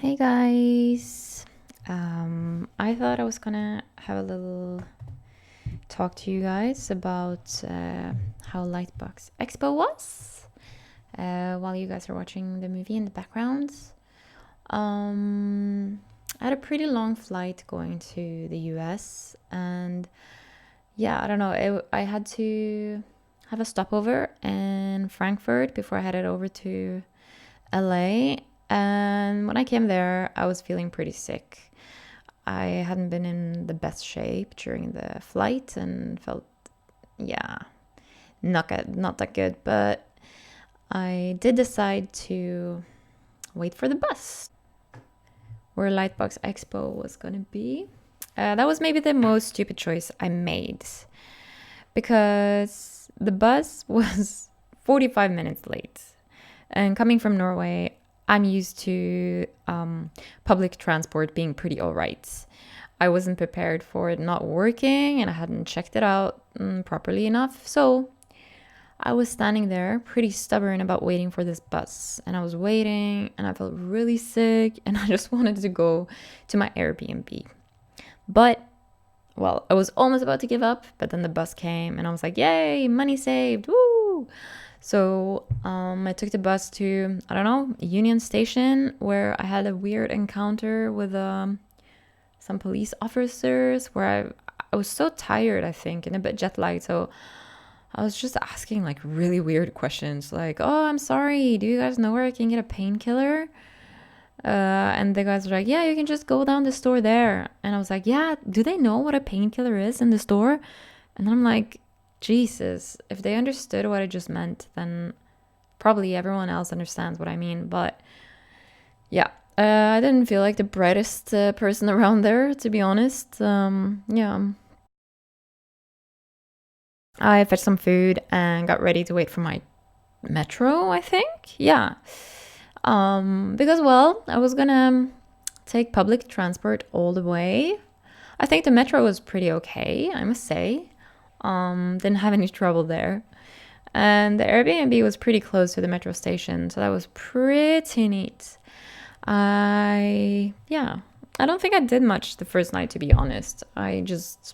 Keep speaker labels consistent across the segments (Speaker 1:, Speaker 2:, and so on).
Speaker 1: Hey guys, I thought I was gonna have a little talk to you guys about how Lightbox Expo was while you guys are watching the movie in the background. I had a pretty long flight going to the US, and yeah, I don't know, I had to have a stopover in Frankfurt before I headed over to LA. And when I came there, I was feeling pretty sick. I hadn't been in the best shape during the flight and felt, yeah, not that good. But I did decide to wait for the bus where Lightbox Expo was gonna be. That was maybe the most stupid choice I made because the bus was 45 minutes late. And coming from Norway, I'm used to public transport being pretty all right. I wasn't prepared for it not working and I hadn't checked it out properly enough. So I was standing there pretty stubborn about waiting for this bus. And I was waiting and I felt really sick and I just wanted to go to my Airbnb. But, well, I was almost about to give up, but then the bus came and I was like, yay, money saved, woo! So I took the bus to, I don't know, Union Station, where I had a weird encounter with some police officers where I was so tired, I think, and a bit jet lagged. So I was just asking like really weird questions like, oh, I'm sorry, do you guys know where I can get a painkiller? And the guys were like, yeah, you can just go down the store there. And I was like, yeah, do they know what a painkiller is in the store? And then I'm like, Jesus, if they understood what I just meant, then probably everyone else understands what I mean. But yeah, I didn't feel like the brightest person around there, to be honest. Yeah. I fetched some food and got ready to wait for my metro, I think. Yeah. Because, well, I was gonna take public transport all the way. I think the metro was pretty okay, I must say. Didn't have any trouble there. And the Airbnb was pretty close to the metro station, so that was pretty neat. I don't think I did much the first night, to be honest. I just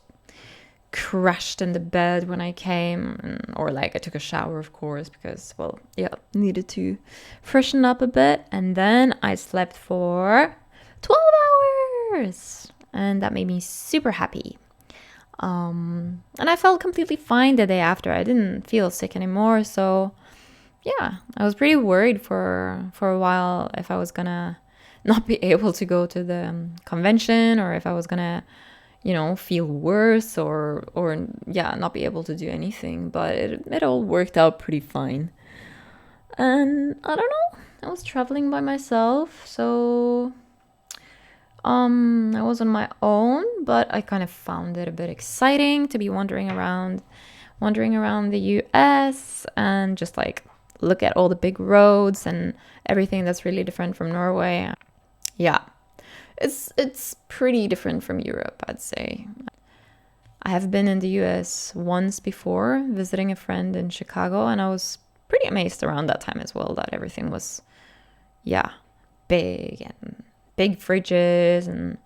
Speaker 1: crashed in the bed when I came, or like I took a shower, of course, because, well, yeah, needed to freshen up a bit. And then I slept for 12 hours, and that made me super happy. And I felt completely fine the day after. I didn't feel sick anymore, so yeah, I was pretty worried for a while if I was gonna not be able to go to the convention, or if I was gonna, feel worse, or yeah, not be able to do anything. But it all worked out pretty fine. And I don't know, I was traveling by myself, so I was on my own, but I kind of found it a bit exciting to be wandering around the US and just like look at all the big roads and everything that's really different from Norway. Yeah. It's pretty different from Europe, I'd say. I have been in the US once before, visiting a friend in Chicago, and I was pretty amazed around that time as well that everything was, yeah, big and big fridges and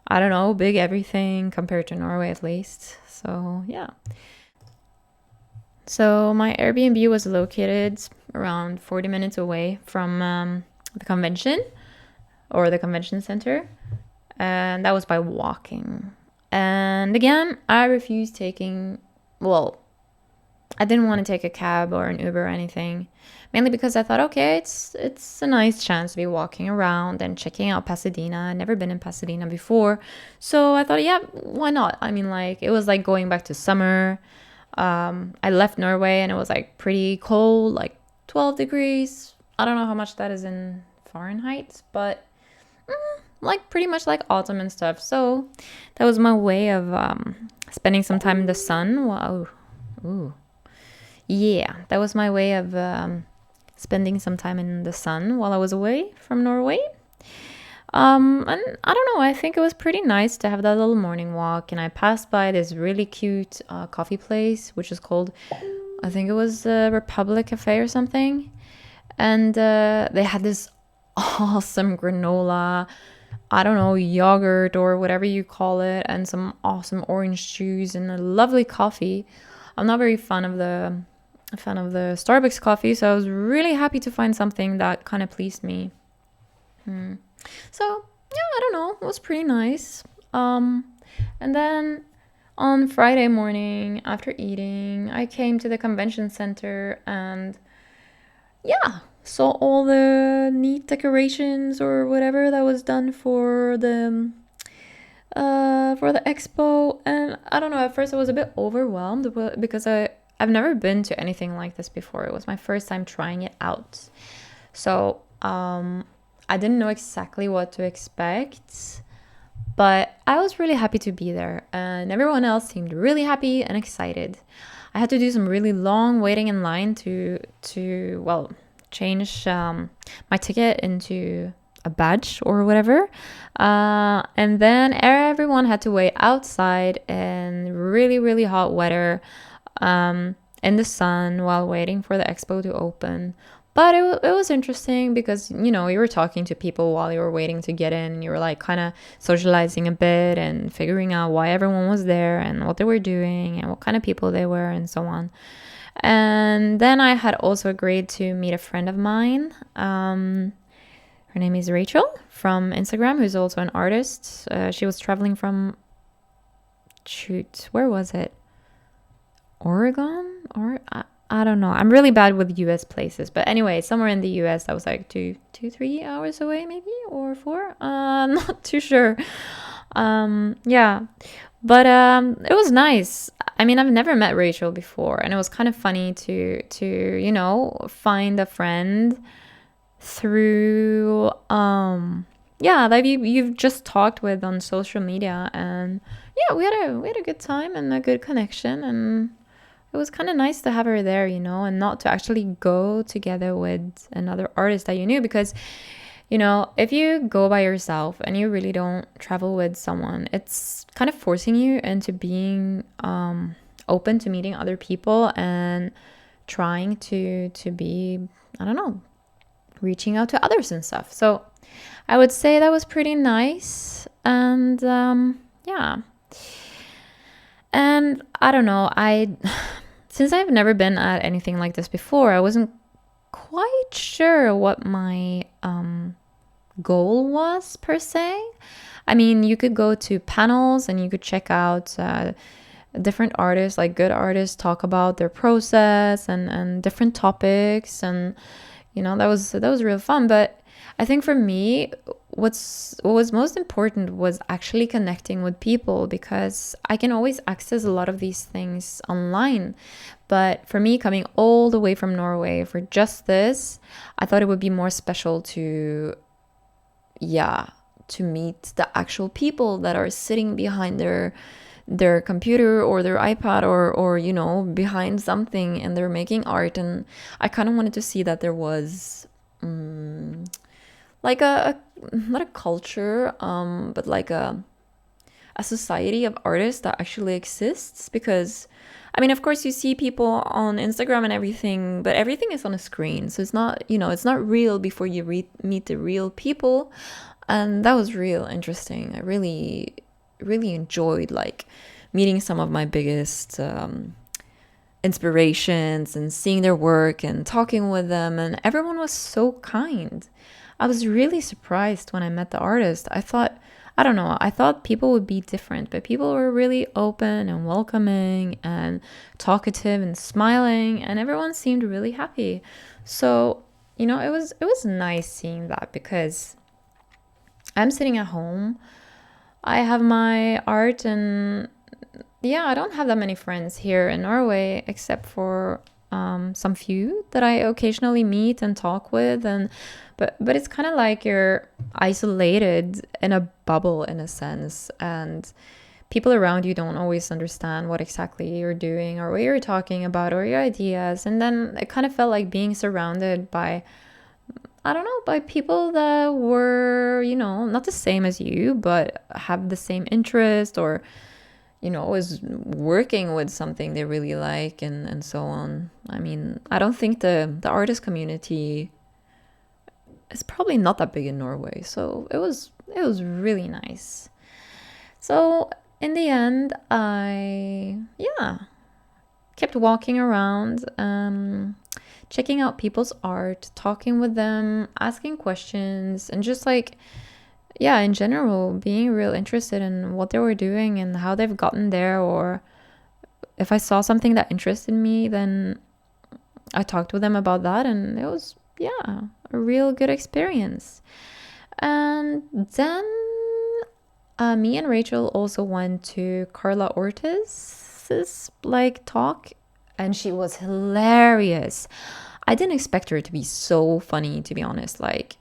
Speaker 1: I don't know, big everything compared to Norway at least. So, yeah. So, my Airbnb was located around 40 minutes away from the convention or the convention center. And that was by walking. And again, I refused taking, well, I didn't want to take a cab or an Uber or anything, mainly because I thought, okay, it's a nice chance to be walking around and checking out Pasadena. I'd never been in Pasadena before, so I thought, yeah, why not? I mean, like, it was like going back to summer. I left Norway and it was like pretty cold, like 12 degrees. I don't know how much that is in Fahrenheit, but like pretty much like autumn and stuff. So that was my way of spending some time in the sun. Wow. Ooh. Yeah, that was my way of spending some time in the sun while I was away from Norway. And I don't know, I think it was pretty nice to have that little morning walk. And I passed by this really cute coffee place, which is called, I think it was Republic Cafe or something. And they had this awesome granola, I don't know, yogurt or whatever you call it, and some awesome orange juice and a lovely coffee. I'm not very fan of the Starbucks coffee, so I was really happy to find something that kind of pleased me. So yeah, I don't know, it was pretty nice. And then on Friday morning after eating, I came to the convention center and yeah, saw all the neat decorations or whatever that was done for the expo. And I don't know, at first I was a bit overwhelmed because I've never been to anything like this before. It was my first time trying it out. So I didn't know exactly what to expect, but I was really happy to be there, and everyone else seemed really happy and excited. I had to do some really long waiting in line to well, change my ticket into a badge or whatever. And then everyone had to wait outside in really, really hot weather in the sun while waiting for the expo to open. But it was interesting because, you know, you were talking to people while you were waiting to get in. You were like kind of socializing a bit and figuring out why everyone was there and what they were doing and what kind of people they were and so on. And then I had also agreed to meet a friend of mine. Her name is Rachel from Instagram, who's also an artist. She was traveling from, where was it? Oregon? Or I don't know. I'm really bad with US places. But anyway, somewhere in the US that was like 3 hours away maybe, or 4. Not too sure. Yeah. But it was nice. I mean, I've never met Rachel before, and it was kind of funny to you know, find a friend through yeah, that you've just talked with on social media. And yeah, we had a good time and a good connection, and it was kind of nice to have her there, you know, and not to actually go together with another artist that you knew. Because, you know, if you go by yourself and you really don't travel with someone, it's kind of forcing you into being open to meeting other people and trying to be, I don't know, reaching out to others and stuff. So I would say that was pretty nice. And yeah. And I don't know, since I've never been at anything like this before, I wasn't quite sure what my goal was per se. I mean, you could go to panels and you could check out different artists, like good artists, talk about their process and different topics, and you know, that was real fun. But I think for me, what was most important was actually connecting with people, because I can always access a lot of these things online. But for me, coming all the way from Norway for just this, I thought it would be more special to meet the actual people that are sitting behind their computer or their iPad or you know, behind something, and they're making art. And I kind of wanted to see that there was like a not a culture, but like a society of artists that actually exists. Because I mean, of course you see people on Instagram and everything, but everything is on a screen, so it's not, you know, it's not real before you meet the real people. And that was real interesting. I really enjoyed like meeting some of my biggest inspirations and seeing their work and talking with them, and everyone was so kind. I was really surprised when I met the artist. I thought people would be different, but people were really open and welcoming and talkative and smiling, and everyone seemed really happy. So, you know, it was nice seeing that, because I'm sitting at home. I have my art, and yeah, I don't have that many friends here in Norway, except for some few that I occasionally meet and talk with. And but it's kind of like you're isolated in a bubble in a sense, and people around you don't always understand what exactly you're doing or what you're talking about or your ideas. And then it kind of felt like being surrounded by, I don't know, by people that were, you know, not the same as you, but have the same interest, or, you know, is working with something they really like, and so on. I mean, I don't think the artist community it's probably not that big in Norway. So it was really nice. So in the end, I kept walking around, checking out people's art, talking with them, asking questions, and just like, yeah, in general, being real interested in what they were doing and how they've gotten there. Or if I saw something that interested me, then I talked with them about that, and it was, yeah, a real good experience. And then me and Rachel also went to Carla Ortiz's like talk, and she was hilarious. I didn't expect her to be so funny, to be honest. Like,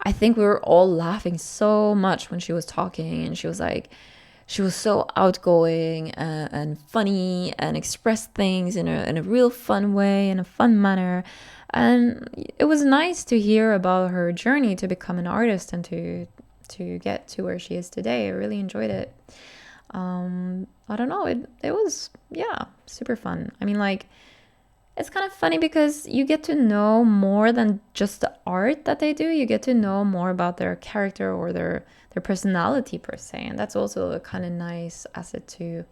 Speaker 1: I think we were all laughing so much when she was talking, and she was so outgoing and funny and expressed things in a real fun way, in a fun manner. And it was nice to hear about her journey to become an artist and to get to where she is today. I really enjoyed it. I don't know, it was, yeah, super fun. I mean, like, it's kind of funny because you get to know more than just the art that they do. You get to know more about their character or their personality per se, and that's also a kind of nice asset to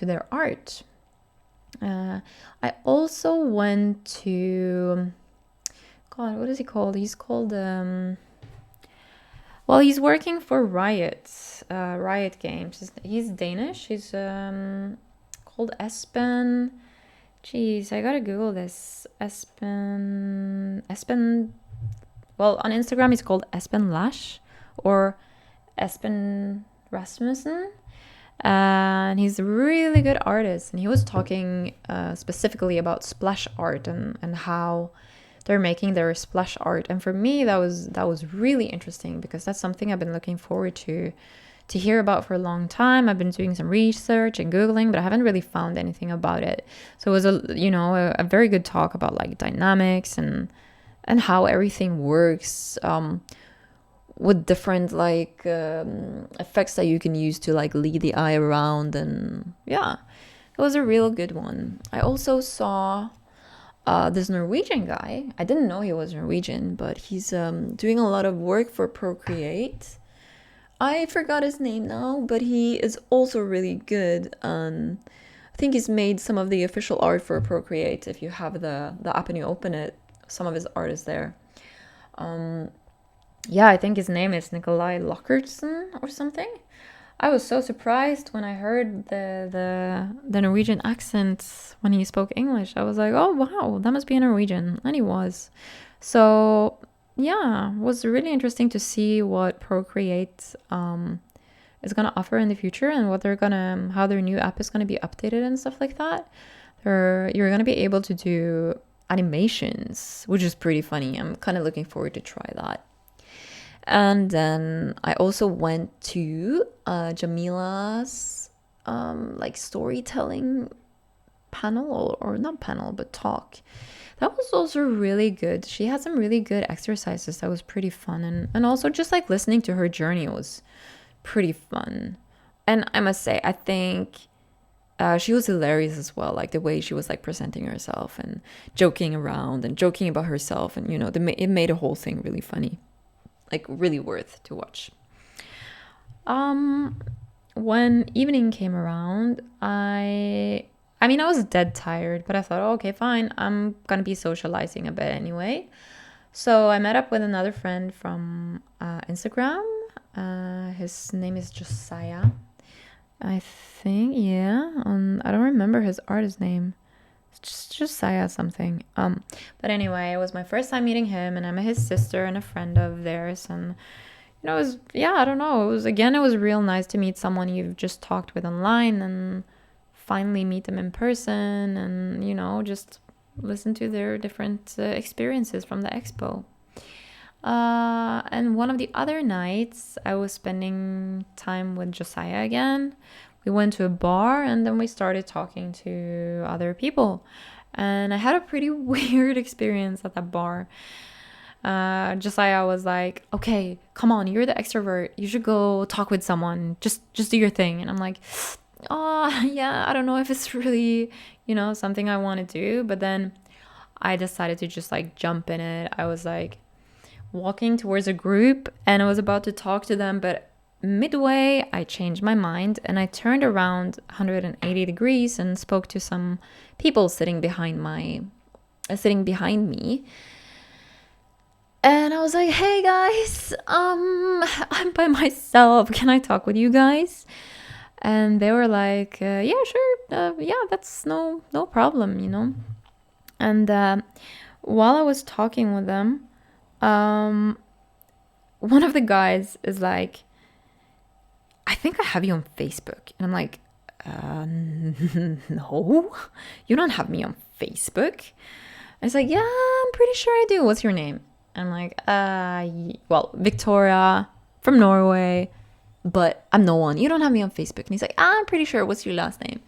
Speaker 1: their art. I also went to, God, what is he called? He's called well, he's working for Riot Games. He's Danish. He's called Espen. Jeez, I gotta Google this. Espen. Well, on Instagram he's called Espen Lash or Espen Rasmussen, and he's a really good artist. And he was talking specifically about splash art and how they're making their splash art. And for me, that was really interesting because that's something I've been looking forward to hear about for a long time. I've been doing some research and Googling, but I haven't really found anything about it. So it was a very good talk about like dynamics and how everything works, with different like effects that you can use to like lead the eye around. And yeah, it was a real good one. I also saw this Norwegian guy. I didn't know he was Norwegian, but he's doing a lot of work for Procreate. I forgot his name now, but he is also really good. I think he's made some of the official art for Procreate. If you have the app and you open it, some of his art is there. Yeah, I think his name is Nikolai Lockertson or something. I was so surprised when I heard the Norwegian accent when he spoke English. I was like, oh wow, that must be a Norwegian, and he was. So yeah, it was really interesting to see what Procreate is gonna offer in the future and what how their new app is gonna be updated and stuff like that. You're gonna be able to do animations, which is pretty funny. I'm kind of looking forward to try that. And then I also went to Jamila's like storytelling panel, or not panel, but talk. That was also really good. She had some really good exercises that was pretty fun. And also just like listening to her journey was pretty fun. And I must say, I think she was hilarious as well. Like the way she was like presenting herself and joking around and joking about herself. And, it made the whole thing really funny. Like really worth to watch. When evening came around, I was dead tired, but I thought, oh, okay, fine, I'm gonna be socializing a bit anyway. So I met up with another friend from Instagram. His name is Josiah, I think. Yeah, I don't remember his artist name. It's just Josiah something. But anyway, it was my first time meeting him, and I met his sister and a friend of theirs. And it was, yeah, I don't know. It was real nice to meet someone you've just talked with online and finally meet them in person, and just listen to their different experiences from the expo. And one of the other nights, I was spending time with Josiah again. We went to a bar, and then we started talking to other people. And I had a pretty weird experience at that bar. Josiah was like, okay, come on, you're the extrovert. You should go talk with someone. Just do your thing. And I'm like, oh, yeah, I don't know if it's really, something I want to do. But then I decided to just like jump in it. I was like, walking towards a group and I was about to talk to them, but midway I changed my mind and I turned around 180 degrees and spoke to some people sitting behind me. And I was like, "Hey guys, I'm by myself. Can I talk with you guys?" And they were like, "Yeah, sure. Yeah, that's no problem, you know." And while I was talking with them, one of the guys is like, "I think I have you on Facebook." And I'm like, "No, you don't have me on Facebook." And it's like, "Yeah, I'm pretty sure I do. What's your name?" I'm like, well, Victoria from Norway, but I'm no one. You don't have me on Facebook." And he's like, "I'm pretty sure. What's your last name?"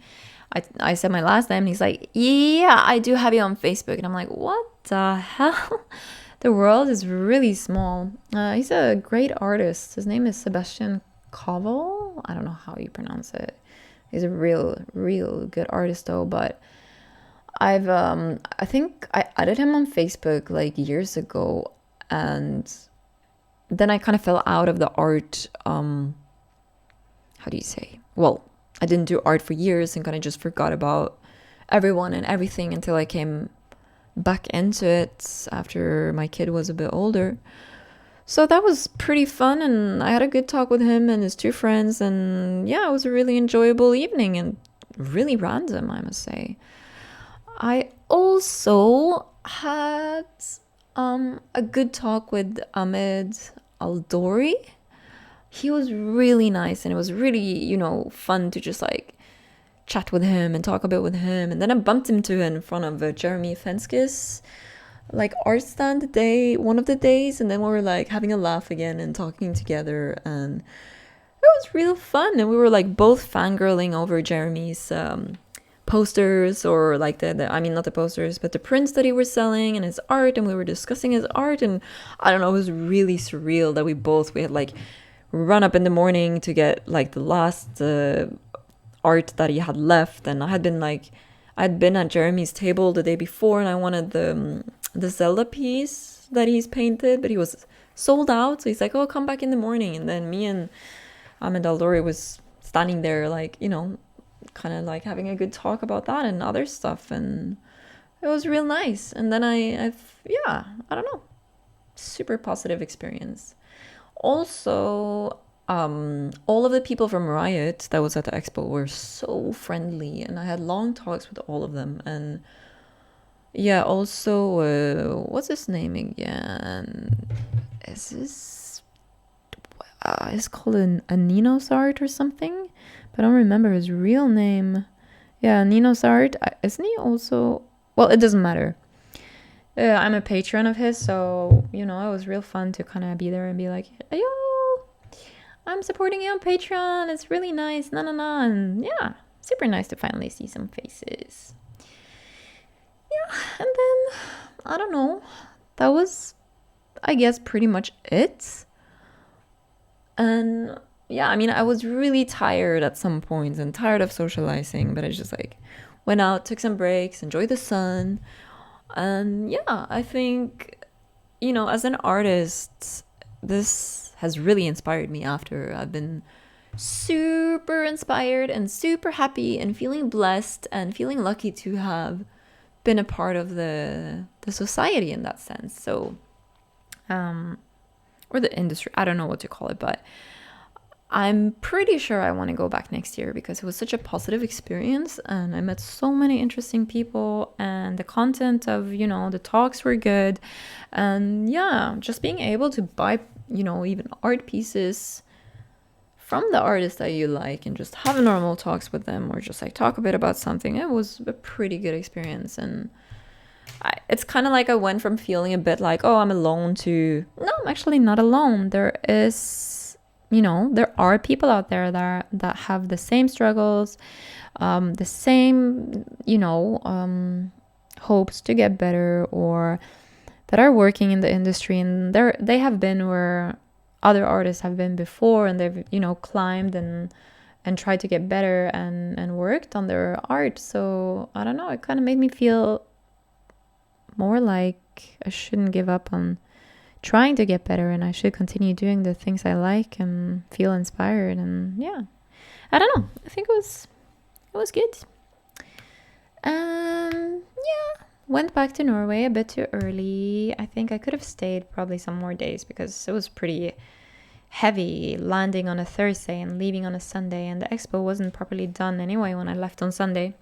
Speaker 1: I said my last name, and he's like, "Yeah, I do have you on Facebook." And I'm like, "What the hell?" The world is really small. He's a great artist. His name is Sebastian Koval. I don't know how you pronounce it. He's a real good artist though, but I think I added him on Facebook like years ago, and then I kind of fell out of the art, how do you say? Well, I didn't do art for years and kind of just forgot about everyone and everything until I came back into it after my kid was a bit older. So that was pretty fun, and I had a good talk with him and his two friends, and yeah, it was a really enjoyable evening and really random, I must say. I also had a good talk with Ahmed Aldori. He was really nice, and it was really, fun to just like chat with him and talk a bit with him. And then I bumped into him in front of Jeremy Fenskis like art stand one of the days, and then we were like having a laugh again and talking together, and it was real fun. And we were like both fangirling over Jeremy's posters, or like I mean, not the posters, but the prints that he was selling and his art, and we were discussing his art, and I don't know, it was really surreal that we had like run up in the morning to get like the last art that he had left. And I'd been at Jeremy's table the day before, and I wanted the Zelda piece that he's painted, but he was sold out, so he's like, "Oh, come back in the morning." And then me and Ahmed Aldori was standing there like, kind of like having a good talk about that and other stuff, and it was real nice. And then I don't know, super positive experience. Also, all of the people from Riot that was at the expo were so friendly, and I had long talks with all of them. And yeah, also, what's his name again? Is this it's called a Nino's Art or something, but I don't remember his real name. Yeah, Nino's Art. Isn't he also? Well, it doesn't matter. I'm a patron of his, so it was real fun to kind of be there and be like, "Yo, I'm supporting you on Patreon. It's really nice." And yeah, super nice to finally see some faces. Yeah, and then I don't know. That was, I guess, pretty much it. And yeah, I mean, I was really tired at some points and tired of socializing, but I just like went out, took some breaks, enjoyed the sun. And yeah, I think, as an artist, this has really inspired me after I've been super inspired and super happy and feeling blessed and feeling lucky to have been a part of the society in that sense. So, or the industry, I don't know what to call it, but I'm pretty sure I want to go back next year because it was such a positive experience, and I met so many interesting people, and the content of, the talks were good. And yeah, just being able to buy, even art pieces from the artist that you like and just have normal talks with them, or just like talk a bit about something, it was a pretty good experience. And it's kind of like I went from feeling a bit like, oh, I'm alone, to no, I'm actually not alone. There are people out there that have the same struggles, the same, hopes to get better, or that are working in the industry, and they have been where other artists have been before, and they've, climbed and tried to get better and worked on their art. So I don't know, it kind of made me feel more like I shouldn't give up on, trying to get better, and I should continue doing the things I like and feel inspired. And yeah, I don't know. I think it was good. Yeah, went back to Norway a bit too early. I think I could have stayed probably some more days because it was pretty heavy landing on a Thursday and leaving on a Sunday, and the expo wasn't properly done anyway when I left on Sunday.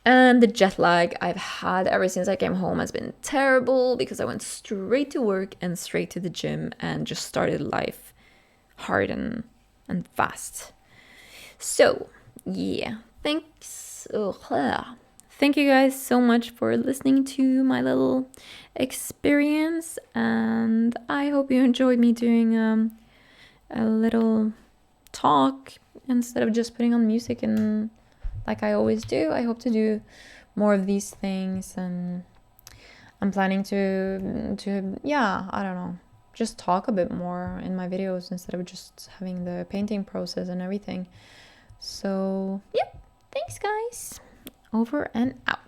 Speaker 1: And the jet lag I've had ever since I came home has been terrible because I went straight to work and straight to the gym and just started life hard and fast. So, yeah, thanks. Thank you guys so much for listening to my little experience, and I hope you enjoyed me doing a little talk instead of just putting on music and like I always do. I hope to do more of these things, and I'm planning to yeah, I don't know, just talk a bit more in my videos instead of just having the painting process and everything. So yeah, thanks guys. Over and out.